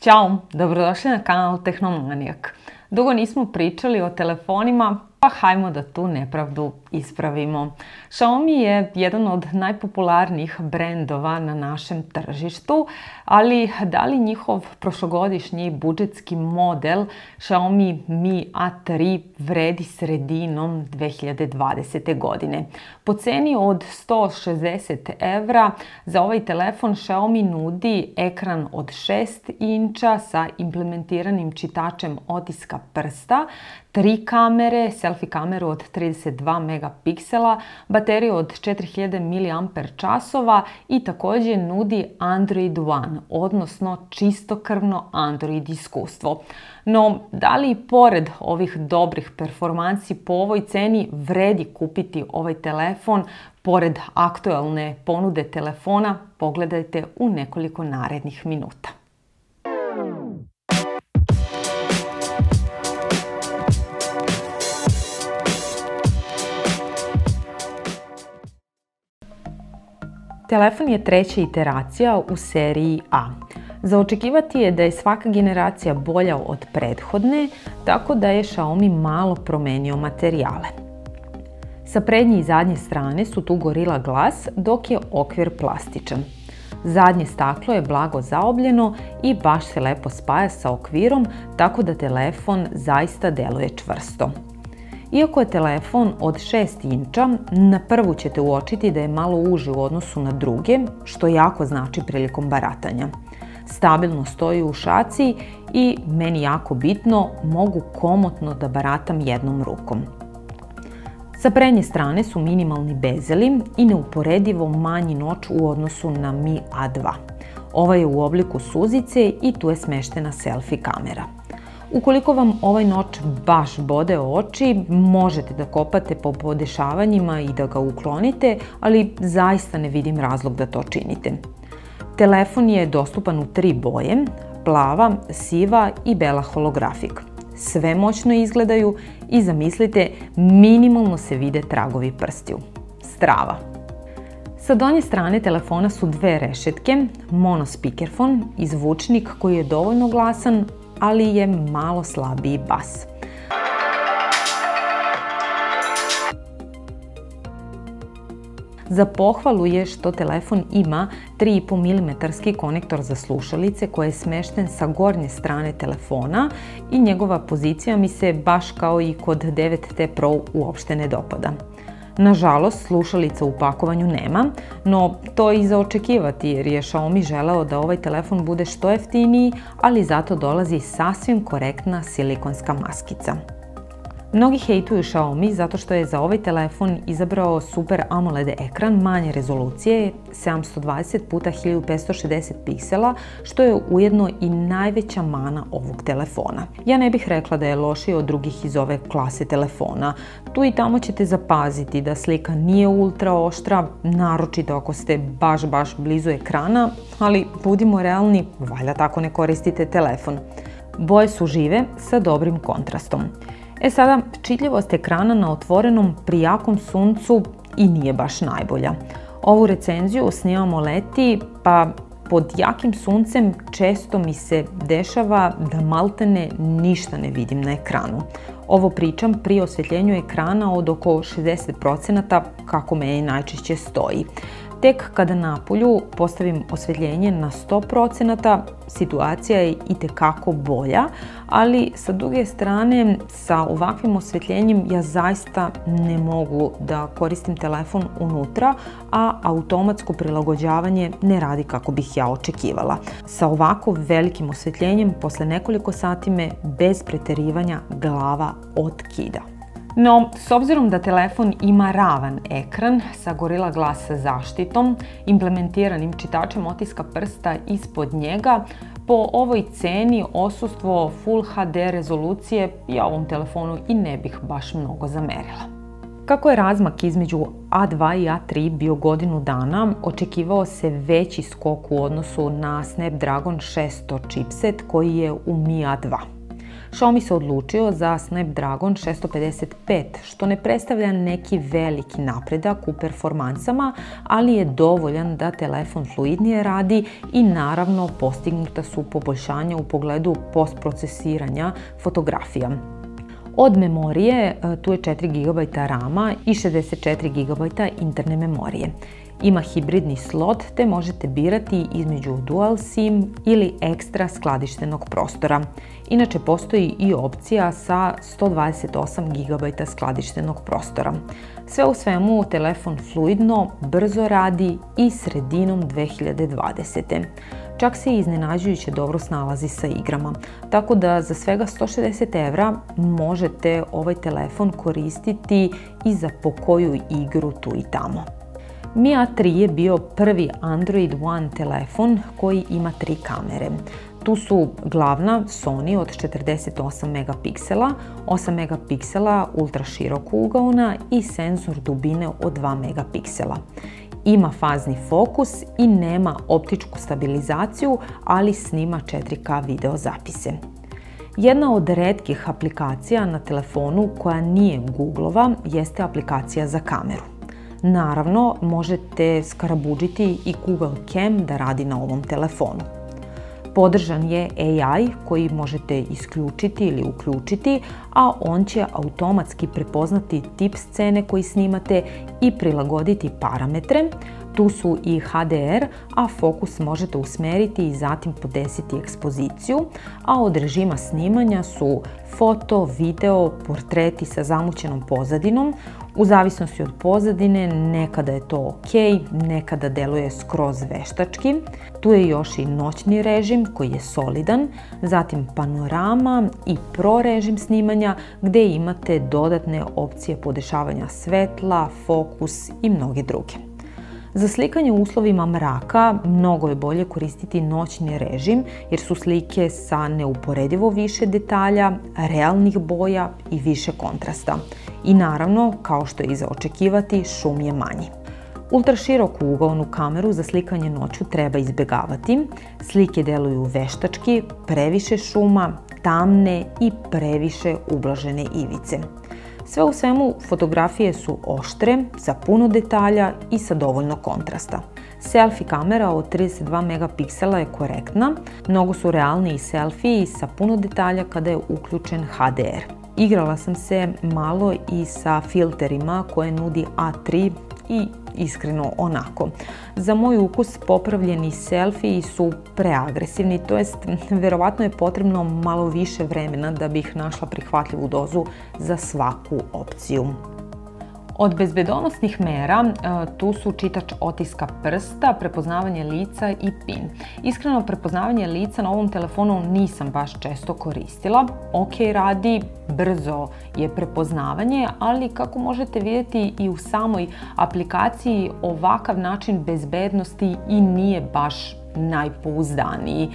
Ćao, dobrodošli na kanal Tehnomanijak. Dugo nismo pričali o telefonima, pa hajmo da tu nepravdu ispravimo. Xiaomi je jedan od najpopularnijih brendova na našem tržištu, ali da li njihov prošlogodišnji budžetski model Xiaomi Mi A3 vredi sredinom 2020. godine? Po ceni od 160 evra za ovaj telefon Xiaomi nudi ekran od 6 inča sa implementiranim čitačem otiska prsta, 3 kamere, selfie kameru od 32 megapiksela, bateriju od 4000 mAh i također nudi Android One, odnosno čistokrvno Android iskustvo. No, da li i pored ovih dobrih performansi po ovoj ceni vredi kupiti ovaj telefon pored aktualne ponude telefona? Pogledajte u nekoliko narednih minuta. Telefon je treća iteracija u seriji A. Za očekivati je da je svaka generacija bolja od prethodne, tako da je Xiaomi malo promenio materijale. Sa prednje i zadnje strane su tu Gorilla Glass, dok je okvir plastičan. Zadnje staklo je blago zaobljeno i baš se lepo spaja sa okvirom, tako da telefon zaista deluje čvrsto. Iako je telefon od 6 inča, na prvu ćete uočiti da je malo uži u odnosu na druge, što jako znači prilikom baratanja. Stabilno stoji u šaci i, meni jako bitno, mogu komotno da baratam jednom rukom. Sa prednje strane su minimalni bezeli i neuporedivo manji noč u odnosu na Mi A2. Ova je u obliku suzice i tu je smeštena selfie kamera. Ukoliko vam ovaj noč baš bode oči, možete da kopate po podešavanjima i da ga uklonite, ali zaista ne vidim razlog da to činite. Telefon je dostupan u 3 boje, plava, siva i bela holografik. Sve moćno izgledaju i zamislite, minimalno se vide tragovi prstiju. Strava! Sa donje strane telefona su 2 rešetke, mono speakerfon i zvučnik koji je dovoljno glasan, ali je malo slabiji bas. Za pohvalu je što telefon ima 3,5 mm konektor za slušalice koji je smešten sa gornje strane telefona i njegova pozicija mi se baš kao i kod 9T Pro uopšte ne dopada. Nažalost, slušalica u pakovanju nema, no to je i za očekivati jer je Xiaomi želeo da ovaj telefon bude što jeftiniji, ali zato dolazi sasvim korektna silikonska maskica. Mnogi hejtuju Xiaomi zato što je za ovaj telefon izabrao Super AMOLED ekran manje rezolucije 720x1560 piksela, što je ujedno i najveća mana ovog telefona. Ja ne bih rekla da je lošiji od drugih iz ove klase telefona. Tu i tamo ćete zapaziti da slika nije ultra oštra, naročito ako ste baš blizu ekrana, ali budimo realni, valjda tako ne koristite telefon. Boje su žive sa dobrim kontrastom. Sada, čitljivost ekrana na otvorenom pri jakom suncu i nije baš najbolja. Ovu recenziju snimamo leti, pa pod jakim suncem često mi se dešava da maltene ništa ne vidim na ekranu. Ovo pričam pri osvjetljenju ekrana od oko 60%, kako meni najčešće stoji. Tek kada napolju postavim osvjetljenje na 100%, situacija je itekako bolja, ali sa druge strane, sa ovakvim osvjetljenjem ja zaista ne mogu da koristim telefon unutra, a automatsko prilagođavanje ne radi kako bih ja očekivala. Sa ovako velikim osvjetljenjem, posle nekoliko sati me bez preterivanja glava otkida. No, s obzirom da telefon ima ravan ekran sa Gorilla Glass zaštitom, implementiranim čitačem otiska prsta ispod njega, po ovoj ceni odsustvo Full HD rezolucije ja ovom telefonu i ne bih baš mnogo zamerila. Kako je razmak između A2 i A3 bio godinu dana, očekivao se veći skok u odnosu na Snapdragon 600 chipset koji je u Mi A2. Xiaomi se odlučio za Snapdragon 655, što ne predstavlja neki veliki napredak u performansama, ali je dovoljan da telefon fluidnije radi i naravno postignuta su poboljšanja u pogledu postprocesiranja fotografija. Od memorije tu je 4 GB RAM-a i 64 GB interne memorije. Ima hibridni slot te možete birati između dual SIM ili ekstra skladištenog prostora. Inače postoji i opcija sa 128 GB skladištenog prostora. Sve u svemu telefon fluidno, brzo radi i sredinom 2020. Čak se iznenađujuće dobro snalazi sa igrama, tako da za svega 160 € možete ovaj telefon koristiti i za pokoju igru tu i tamo. Mi A3 je bio prvi Android One telefon koji ima 3 kamere. Tu su glavna Sony od 48 megapiksela, 8 megapiksela ultraširokougaona i senzor dubine od 2 megapiksela. Ima fazni fokus i nema optičku stabilizaciju, ali snima 4K video zapise. Jedna od retkih aplikacija na telefonu koja nije Googleova jeste aplikacija za kameru. Naravno, možete skarabudžiti i Google Cam da radi na ovom telefonu. Podržan je AI koji možete isključiti ili uključiti, a on će automatski prepoznati tip scene koji snimate i prilagoditi parametre. Tu su i HDR, a fokus možete usmeriti i zatim podesiti ekspoziciju, a od režima snimanja su foto, video, portreti sa zamućenom pozadinom. U zavisnosti od pozadine, nekada je to ok, nekada deluje skroz veštački. Tu je još i noćni režim koji je solidan, zatim panorama i pro režim snimanja gdje imate dodatne opcije podešavanja svetla, fokus i mnoge druge. Za slikanje u uslovima mraka mnogo je bolje koristiti noćni režim jer su slike sa neuporedivo više detalja, realnih boja i više kontrasta. I naravno, kao što je i za očekivati, šum je manji. Ultraširoku ugaonu kameru za slikanje noću treba izbjegavati. Slike deluju veštački, previše šuma, tamne i previše ublažene ivice. Sve u svemu, fotografije su oštre, sa puno detalja i sa dovoljno kontrasta. Selfie kamera od 32 megapiksela je korektna, mnogo su realniji selfiji sa puno detalja kada je uključen HDR. Igrala sam se malo i sa filterima koje nudi A3 i iskreno onako. Za moj ukus popravljeni selfiji su preagresivni, to jest verovatno je potrebno malo više vremena da bih našla prihvatljivu dozu za svaku opciju. Od bezbedonosnih mera tu su čitač otiska prsta, prepoznavanje lica i PIN. Iskreno, prepoznavanje lica na ovom telefonu nisam baš često koristila. Ok radi, brzo je prepoznavanje, ali kako možete vidjeti i u samoj aplikaciji ovakav način bezbednosti i nije baš najpouzdaniji,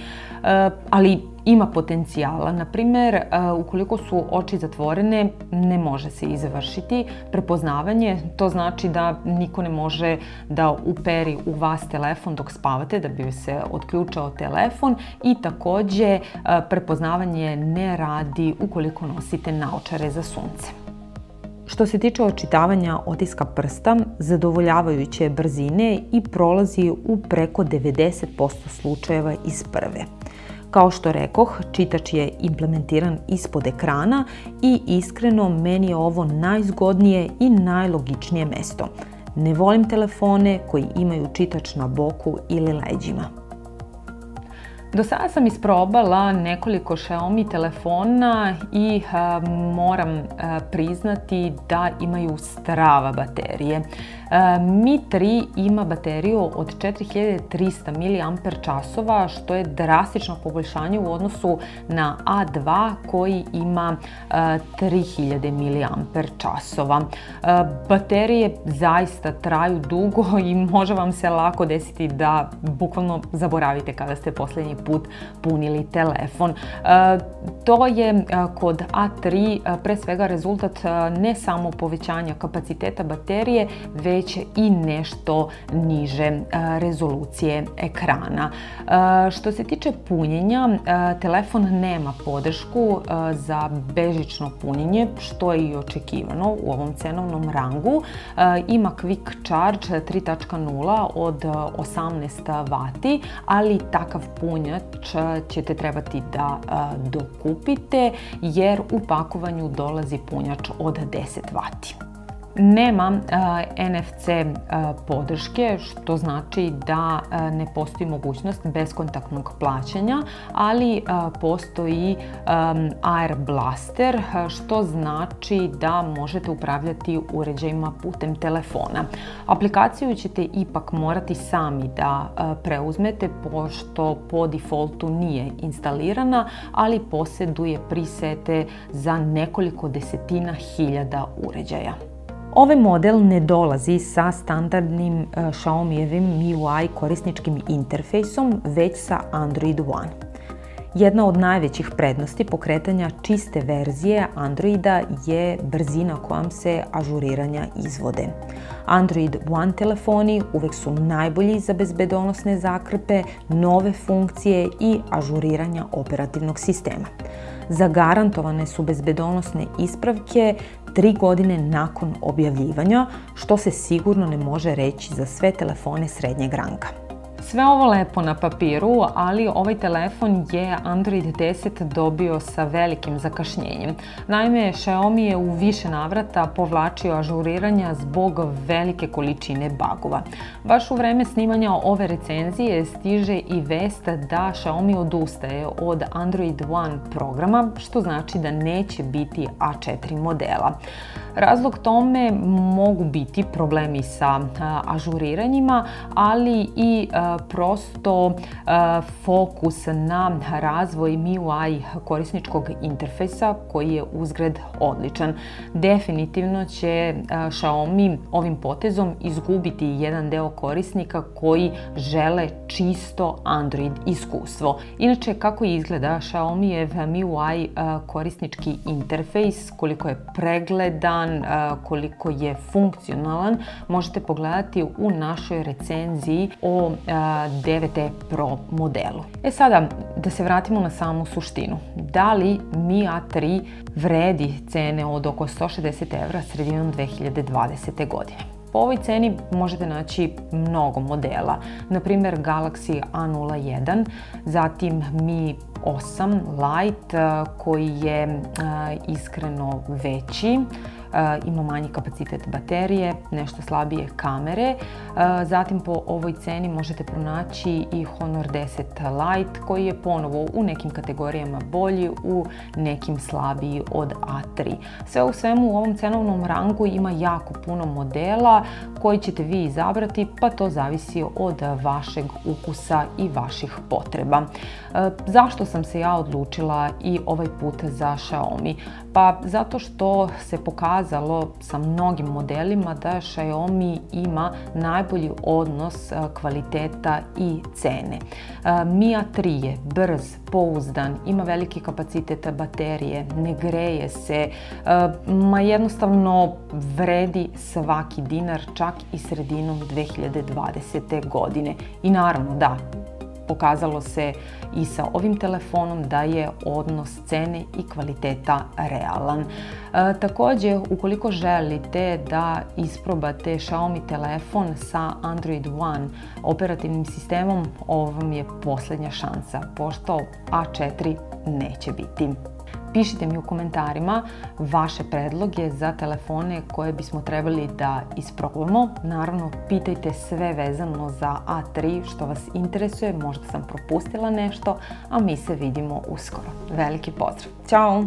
ali ima potencijala. Na primjer, ukoliko su oči zatvorene, ne može se izvršiti prepoznavanje. To znači da niko ne može da uperi u vas telefon dok spavate, da bi se otključao telefon, i također prepoznavanje ne radi ukoliko nosite naočare za sunce. Što se tiče očitavanja otiska prsta, zadovoljavajuće brzine i prolazi u preko 90% slučajeva iz prve. Kao što rekoh, čitač je implementiran ispod ekrana i iskreno meni je ovo najzgodnije i najlogičnije mesto. Ne volim telefone koji imaju čitač na boku ili leđima. Do sada sam isprobala nekoliko Xiaomi telefona i moram priznati da imaju strava baterije. Mi 3 ima bateriju od 4300 mAh, što je drastično poboljšanje u odnosu na A2 koji ima 3000 mAh. Baterije zaista traju dugo i može vam se lako desiti da bukvalno zaboravite kada ste posljednji put punili telefon. To je kod A3 pre svega rezultat ne samo povećanja kapaciteta baterije, već već i nešto niže rezolucije ekrana. Što se tiče punjenja, telefon nema podršku za bežično punjenje, što je i očekivano u ovom cenovnom rangu. Ima Quick Charge 3.0 od 18 W, ali takav punjač ćete trebati da dokupite jer u pakovanju dolazi punjač od 10 W. Nema NFC podrške, što znači da ne postoji mogućnost beskontaktnog plaćanja, ali postoji Air Blaster, što znači da možete upravljati uređajima putem telefona. Aplikaciju ćete ipak morati sami da preuzmete, pošto po defaultu nije instalirana, ali posjeduje presete za nekoliko desetina hiljada uređaja. Ovaj model ne dolazi sa standardnim Xiaomi-evim MIUI korisničkim interfejsom, već sa Android One. Jedna od najvećih prednosti pokretanja čiste verzije Androida je brzina kojom se ažuriranja izvode. Android One telefoni uvek su najbolji za bezbedonosne zakrpe, nove funkcije i ažuriranja operativnog sistema. Zagarantovane su bezbedonosne ispravke 3 godine nakon objavljivanja, što se sigurno ne može reći za sve telefone srednjeg ranga. Sve ovo lepo na papiru, ali ovaj telefon je Android 10 dobio sa velikim zakašnjenjem. Naime, Xiaomi je u više navrata povlačio ažuriranja zbog velike količine bagova. Baš u vreme snimanja ove recenzije stiže i vest da Xiaomi odustaje od Android One programa, što znači da neće biti A4 modela. Razlog tome mogu biti problemi sa ažuriranjima, ali i prosto fokus na razvoj MIUI korisničkog interfejsa koji je uzgred odličan. Definitivno će Xiaomi ovim potezom izgubiti jedan deo korisnika koji žele čisto Android iskustvo. Inače, kako izgleda Xiaomi-ev MIUI korisnički interfejs, koliko je pregledan, koliko je funkcionalan, možete pogledati u našoj recenziji o 9T Pro modelu. Sada, da se vratimo na samu suštinu. Da li Mi A3 vredi cene od oko 160 € sredinom 2020. godine? Po ovoj ceni možete naći mnogo modela, na primjer Galaxy A01, zatim Mi 8 Lite koji je iskreno veći, ima manji kapacitet baterije, nešto slabije kamere. Zatim po ovoj ceni možete pronaći i Honor 10 Lite koji je ponovo u nekim kategorijama bolji, u nekim slabiji od A3. Sve u svemu u ovom cenovnom rangu ima jako puno modela koji ćete vi izabrati, pa to zavisi od vašeg ukusa i vaših potreba. Zašto sam se ja odlučila i ovaj put za Xiaomi? Pa zato što se pokazalo sa mnogim modelima da Xiaomi ima najbolji odnos kvaliteta i cene. Mi A3 je brz, pouzdan, ima veliki kapacitet baterije, ne greje se, jednostavno vredi svaki dinar, čak i sredinom 2020. godine. I naravno da, pokazalo se i sa ovim telefonom da je odnos cene i kvaliteta realan. Također, ukoliko želite da isprobate Xiaomi telefon sa Android One operativnim sistemom, ovo vam je posljednja šansa, pošto A4 neće biti. Pišite mi u komentarima vaše predloge za telefone koje bismo trebali da isprobamo. Naravno, pitajte sve vezano za A3 što vas interesuje, možda sam propustila nešto, a mi se vidimo uskoro. Veliki pozdrav! Ćao!